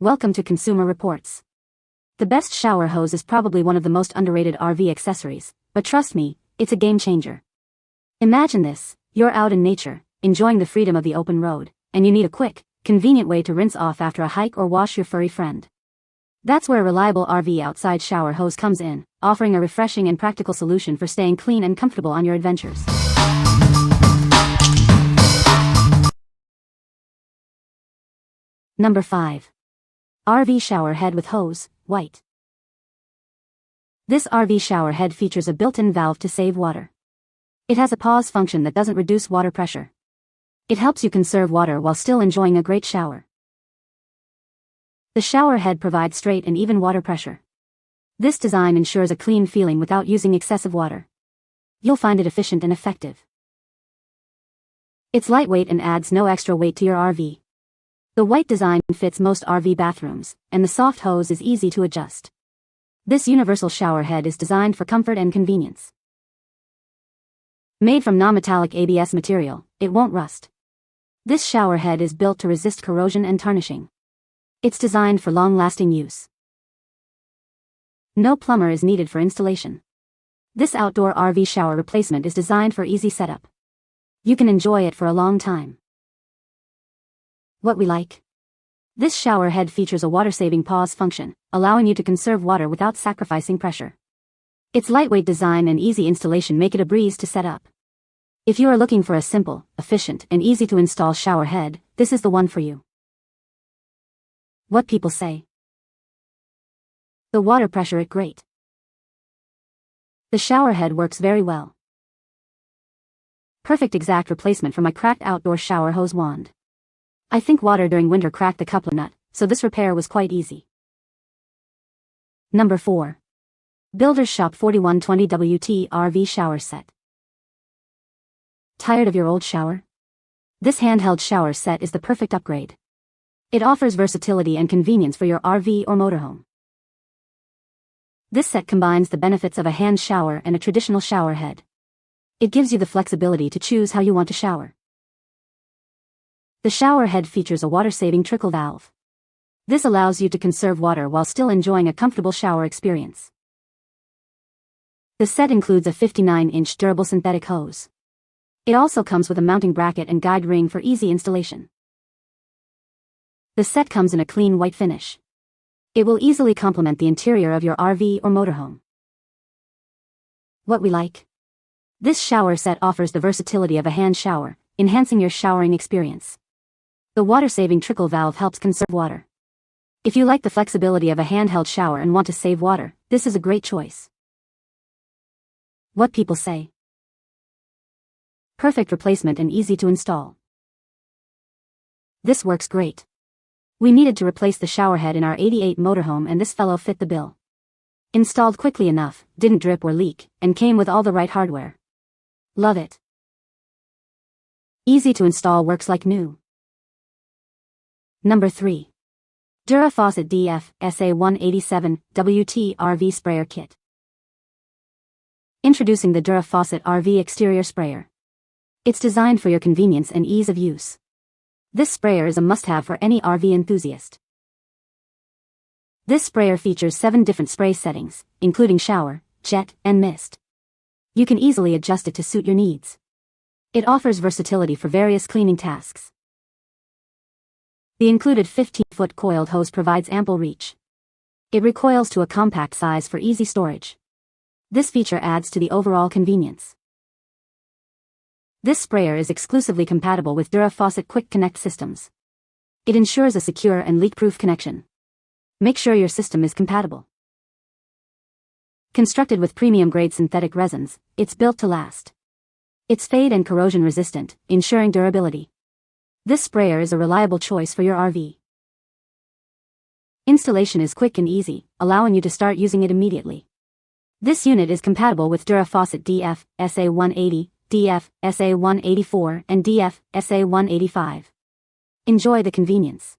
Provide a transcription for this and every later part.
Welcome to Consumer Reports. The best shower hose is probably one of the most underrated RV accessories, but trust me, it's a game changer. Imagine this: you're out in nature, enjoying the freedom of the open road, and you need a quick, convenient way to rinse off after a hike or wash your furry friend. That's where a reliable RV outside shower hose comes in, offering a refreshing and practical solution for staying clean and comfortable on your adventures. Number 5. RV shower head with hose, white. This RV shower head features a built-in valve to save water. It has a pause function that doesn't reduce water pressure. It helps you conserve water while still enjoying a great shower. The shower head provides straight and even water pressure. This design ensures a clean feeling without using excessive water. You'll find it efficient and effective. It's lightweight and adds no extra weight to your RV. The white design fits most RV bathrooms, and the soft hose is easy to adjust. This universal shower head is designed for comfort and convenience. Made from non-metallic ABS material, it won't rust. This shower head is built to resist corrosion and tarnishing. It's designed for long-lasting use. No plumber is needed for installation. This outdoor RV shower replacement is designed for easy setup. You can enjoy it for a long time. What we like. This shower head features a water-saving pause function, allowing you to conserve water without sacrificing pressure. Its lightweight design and easy installation make it a breeze to set up. If you are looking for a simple, efficient, and easy-to-install shower head, this is the one for you. What people say. The water pressure is great. The shower head works very well. Perfect exact replacement for my cracked outdoor shower hose wand. I think water during winter cracked the coupler nut, so this repair was quite easy. Number 4. Builder's Shoppe 4120 WT RV Shower Set. Tired of your old shower? This handheld shower set is the perfect upgrade. It offers versatility and convenience for your RV or motorhome. This set combines the benefits of a hand shower and a traditional shower head. It gives you the flexibility to choose how you want to shower. The shower head features a water-saving trickle valve. This allows you to conserve water while still enjoying a comfortable shower experience. The set includes a 59-inch durable synthetic hose. It also comes with a mounting bracket and guide ring for easy installation. The set comes in a clean white finish. It will easily complement the interior of your RV or motorhome. What we like. This shower set offers the versatility of a hand shower, enhancing your showering experience. The water-saving trickle valve helps conserve water. If you like the flexibility of a handheld shower and want to save water, this is a great choice. What people say. Perfect replacement and easy to install. This works great. We needed to replace the shower head in our '88 motorhome and this fellow fit the bill. Installed quickly enough, didn't drip or leak, and came with all the right hardware. Love it. Easy to install, works like new. Number 3. Dura Faucet DF SA187 WT RV Sprayer Kit. Introducing the Dura Faucet RV Exterior Sprayer. It's designed for your convenience and ease of use. This sprayer is a must-have for any RV enthusiast. This sprayer features 7 different spray settings, including shower, jet, and mist. You can easily adjust it to suit your needs. It offers versatility for various cleaning tasks. The included 15-foot coiled hose provides ample reach. It recoils to a compact size for easy storage. This feature adds to the overall convenience. This sprayer is exclusively compatible with Dura Faucet Quick Connect systems. It ensures a secure and leak-proof connection. Make sure your system is compatible. Constructed with premium-grade synthetic resins, it's built to last. It's fade and corrosion resistant, ensuring durability. This sprayer is a reliable choice for your RV. Installation is quick and easy, allowing you to start using it immediately. This unit is compatible with Dura Faucet DF SA180, DF SA184, and DF SA185. Enjoy the convenience.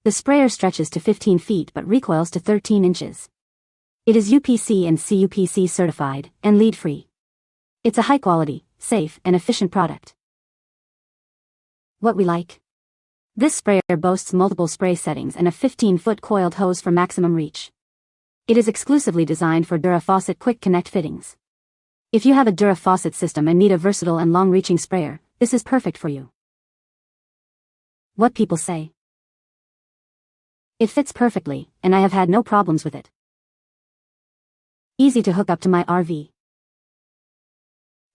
The sprayer stretches to 15 feet but recoils to 13 inches. It is UPC and CUPC certified and lead-free. It's a high-quality, safe, and efficient product. What we like. This sprayer boasts multiple spray settings and a 15-foot coiled hose for maximum reach. It is exclusively designed for Dura Faucet quick connect fittings. If you have a Dura Faucet system and need a versatile and long-reaching sprayer, this is perfect for you. What people say. It fits perfectly, and I have had no problems with it. Easy to hook up to my RV.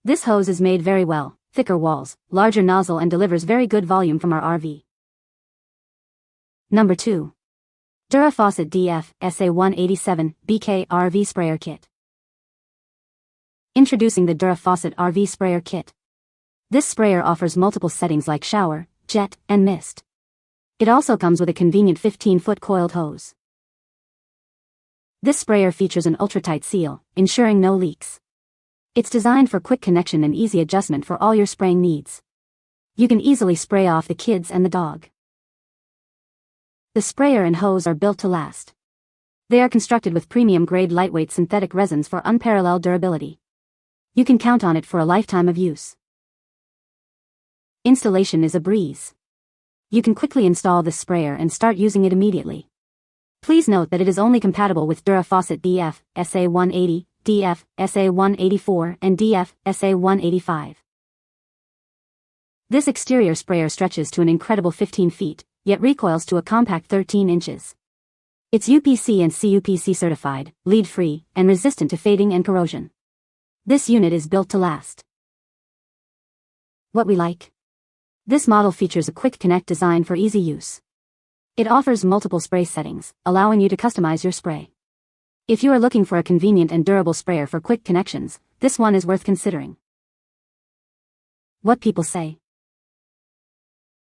This hose is made very well, thicker walls, larger nozzle and delivers very good volume from our RV. Number 2. Dura Faucet DF SA187 BK RV Sprayer Kit. Introducing the Dura Faucet RV Sprayer Kit. This sprayer offers multiple settings like shower, jet, and mist. It also comes with a convenient 15-foot coiled hose. This sprayer features an ultra-tight seal, ensuring no leaks. It's designed for quick connection and easy adjustment for all your spraying needs. You can easily spray off the kids and the dog. The sprayer and hose are built to last. They are constructed with premium-grade lightweight synthetic resins for unparalleled durability. You can count on it for a lifetime of use. Installation is a breeze. You can quickly install this sprayer and start using it immediately. Please note that it is only compatible with Dura Faucet DF SA180, DF SA184 and DF SA185. This exterior sprayer stretches to an incredible 15 feet, yet recoils to a compact 13 inches. It's UPC and CUPC certified, lead-free, and resistant to fading and corrosion. This unit is built to last. What we like. This model features a quick connect design for easy use. It offers multiple spray settings, allowing you to customize your spray. If you are looking for a convenient and durable sprayer for quick connections, this one is worth considering. What people say.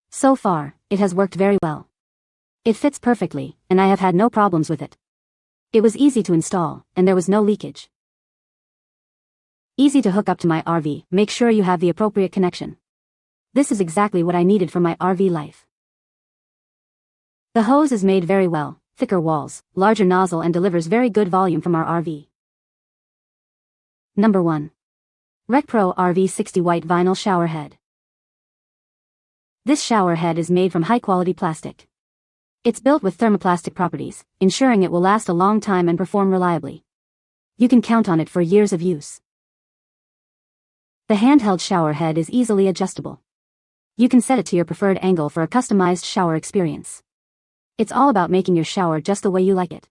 So far, it has worked very well. It fits perfectly, and I have had no problems with it. It was easy to install, and there was no leakage. Easy to hook up to my RV, make sure you have the appropriate connection. This is exactly what I needed for my RV life. The hose is made very well, thicker walls, larger nozzle and delivers very good volume from our RV. Number 1. RecPro RV60 White Vinyl Shower Head. This shower head is made from high-quality plastic. It's built with thermoplastic properties, ensuring it will last a long time and perform reliably. You can count on it for years of use. The handheld shower head is easily adjustable. You can set it to your preferred angle for a customized shower experience. It's all about making your shower just the way you like it.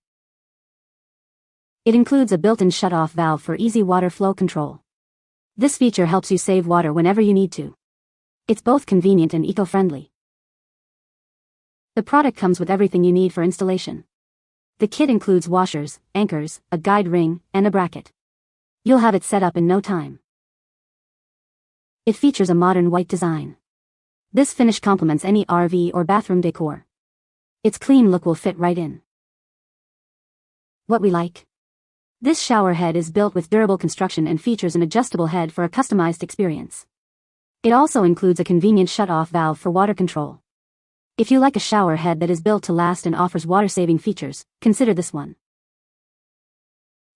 It includes a built-in shut-off valve for easy water flow control. This feature helps you save water whenever you need to. It's both convenient and eco-friendly. The product comes with everything you need for installation. The kit includes washers, anchors, a guide ring, and a bracket. You'll have it set up in no time. It features a modern white design. This finish complements any RV or bathroom decor. Its clean look will fit right in. What we like. This shower head is built with durable construction and features an adjustable head for a customized experience. It also includes a convenient shut-off valve for water control. If you like a shower head that is built to last and offers water-saving features, consider this one.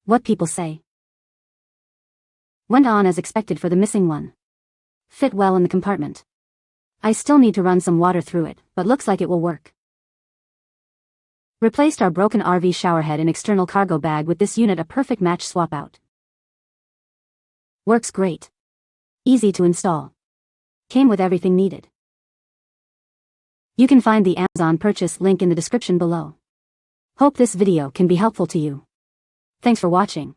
What people say. Went on as expected for the missing one. Fit well in the compartment. I still need to run some water through it, but looks like it will work. Replaced our broken RV shower head and external cargo bag with this unit, a perfect match swap out. Works great. Easy to install. Came with everything needed. You can find the Amazon purchase link in the description below. Hope this video can be helpful to you. Thanks for watching.